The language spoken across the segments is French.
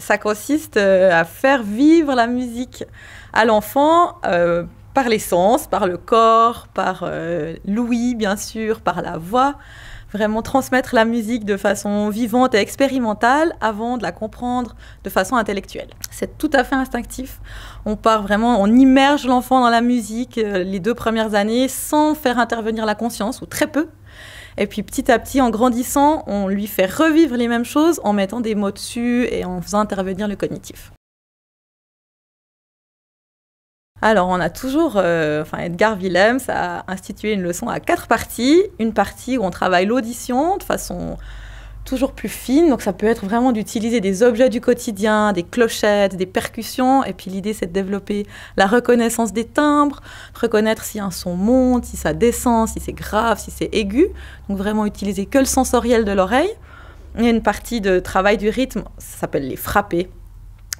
ça consiste à faire vivre la musique à l'enfant par les sens, par le corps, par l'ouïe bien sûr, par la voix. Vraiment transmettre la musique de façon vivante et expérimentale avant de la comprendre de façon intellectuelle. C'est tout à fait instinctif. On part vraiment, on immerge l'enfant dans la musique les 2 premières années sans faire intervenir la conscience, ou très peu. Et puis petit à petit, en grandissant, on lui fait revivre les mêmes choses en mettant des mots dessus et en faisant intervenir le cognitif. Alors, on a toujours, Edgar Willems a institué une leçon à 4 parties. Une partie où on travaille l'audition de façon toujours plus fine. Donc, ça peut être vraiment d'utiliser des objets du quotidien, des clochettes, des percussions. Et puis, l'idée, c'est de développer la reconnaissance des timbres, reconnaître si un son monte, si ça descend, si c'est grave, si c'est aigu. Donc, vraiment utiliser que le sensoriel de l'oreille. Il y a une partie de travail du rythme, ça s'appelle les frappés.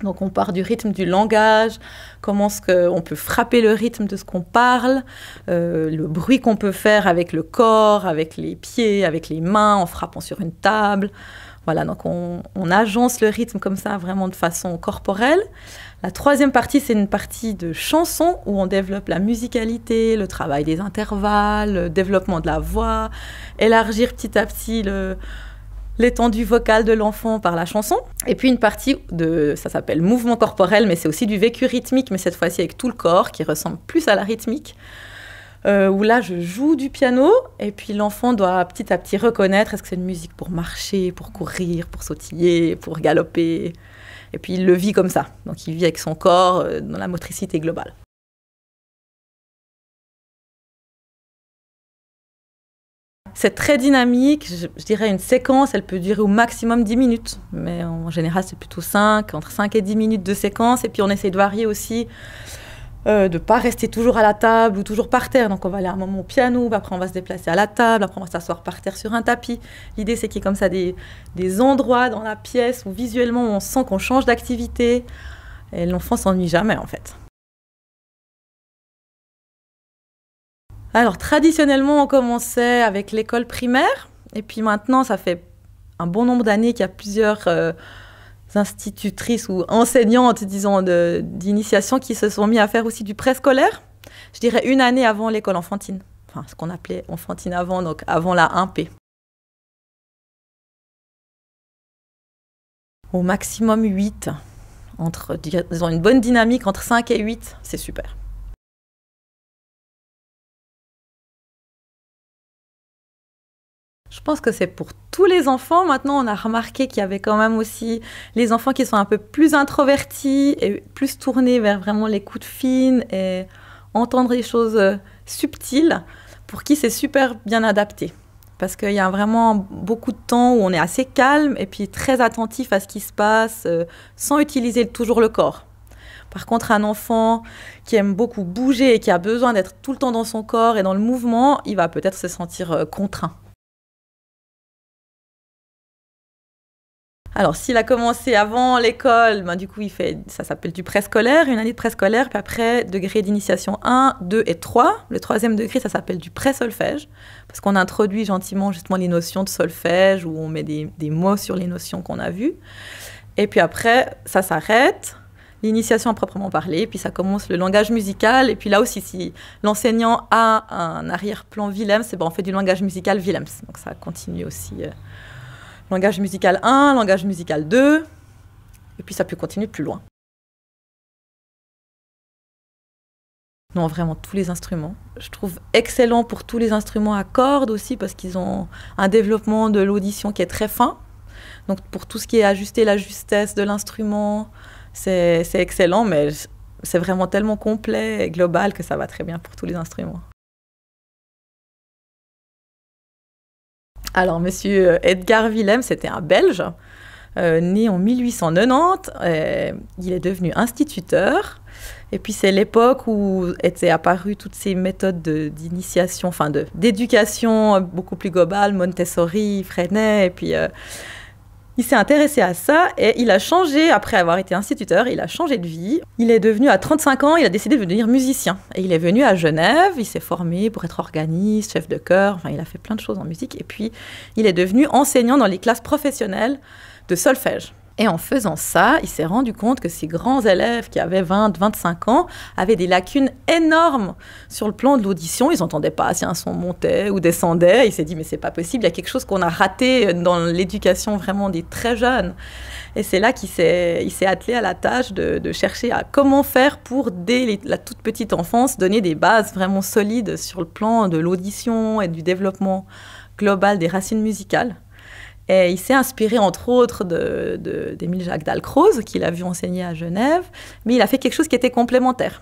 Donc on part du rythme du langage, comment est-ce qu'on peut frapper le rythme de ce qu'on parle, le bruit qu'on peut faire avec le corps, avec les pieds, avec les mains, en frappant sur une table. Voilà, donc on agence le rythme comme ça, vraiment de façon corporelle. La 3e partie, c'est une partie de chanson où on développe la musicalité, le travail des intervalles, le développement de la voix, élargir petit à petit l'étendue vocale de l'enfant par la chanson. Et puis une partie ça s'appelle mouvement corporel, mais c'est aussi du vécu rythmique, mais cette fois-ci avec tout le corps, qui ressemble plus à la rythmique, où là je joue du piano, et puis l'enfant doit petit à petit reconnaître est-ce que c'est une musique pour marcher, pour courir, pour sautiller, pour galoper. Et puis il le vit comme ça. Donc il vit avec son corps dans la motricité globale. C'est très dynamique, je dirais une séquence, elle peut durer au maximum 10 minutes, mais en général c'est plutôt entre 5 et 10 minutes de séquence, et puis on essaie de varier aussi, de ne pas rester toujours à la table ou toujours par terre, donc on va aller à un moment au piano, après on va se déplacer à la table, après on va s'asseoir par terre sur un tapis. L'idée c'est qu'il y ait comme ça des endroits dans la pièce où visuellement on sent qu'on change d'activité, et l'enfant s'ennuie jamais en fait. Alors, traditionnellement, on commençait avec l'école primaire. Et puis maintenant, ça fait un bon nombre d'années qu'il y a plusieurs institutrices ou enseignantes, disons, d'initiation qui se sont mis à faire aussi du préscolaire. Je dirais 1 année avant l'école enfantine. Enfin, ce qu'on appelait enfantine avant, donc avant la 1P. Au maximum 8. Disons, une bonne dynamique entre 5 et 8, c'est super. Je pense que c'est pour tous les enfants. Maintenant, on a remarqué qu'il y avait quand même aussi les enfants qui sont un peu plus introvertis et plus tournés vers vraiment l'écoute fine et entendre les choses subtiles, pour qui c'est super bien adapté. Parce qu'il y a vraiment beaucoup de temps où on est assez calme et puis très attentif à ce qui se passe, sans utiliser toujours le corps. Par contre, un enfant qui aime beaucoup bouger et qui a besoin d'être tout le temps dans son corps et dans le mouvement, il va peut-être se sentir contraint. Alors, s'il a commencé avant l'école, du coup, ça s'appelle du préscolaire, 1 année de préscolaire, puis après, degré d'initiation 1, 2 et 3. Le 3e degré, ça s'appelle du pré-solfège, parce qu'on introduit gentiment justement les notions de solfège, où on met des mots sur les notions qu'on a vues. Et puis après, ça s'arrête, l'initiation à proprement parler, puis ça commence le langage musical. Et puis là aussi, si l'enseignant a un arrière-plan Willems, on fait du langage musical Willems. Donc ça continue aussi... Langage musical 1, langage musical 2, et puis ça peut continuer plus loin. Non, vraiment tous les instruments. Je trouve excellent pour tous les instruments à cordes aussi, parce qu'ils ont un développement de l'audition qui est très fin. Donc pour tout ce qui est ajuster la justesse de l'instrument, c'est excellent, mais c'est vraiment tellement complet et global que ça va très bien pour tous les instruments. Alors, monsieur Edgar Willems, c'était un Belge, né en 1890. Il est devenu instituteur. Et puis, c'est l'époque où étaient apparues toutes ces méthodes d'initiation, d'éducation beaucoup plus globale, Montessori, Freinet. Et puis, il s'est intéressé à ça et il a changé, après avoir été instituteur, il a changé de vie. Il est devenu, à 35 ans, il a décidé de devenir musicien. Et il est venu à Genève, il s'est formé pour être organiste, chef de chœur, il a fait plein de choses en musique. Et puis, il est devenu enseignant dans les classes professionnelles de solfège. Et en faisant ça, il s'est rendu compte que ces grands élèves qui avaient 20, 25 ans avaient des lacunes énormes sur le plan de l'audition. Ils n'entendaient pas si un son montait ou descendait. Il s'est dit, mais c'est pas possible, il y a quelque chose qu'on a raté dans l'éducation vraiment des très jeunes. Et c'est là qu'il s'est attelé à la tâche de chercher à comment faire pour, dès la toute petite enfance, donner des bases vraiment solides sur le plan de l'audition et du développement global des racines musicales. Et il s'est inspiré, entre autres, d'Émile Jacques Dalcroze, qu'il a vu enseigner à Genève, mais il a fait quelque chose qui était complémentaire.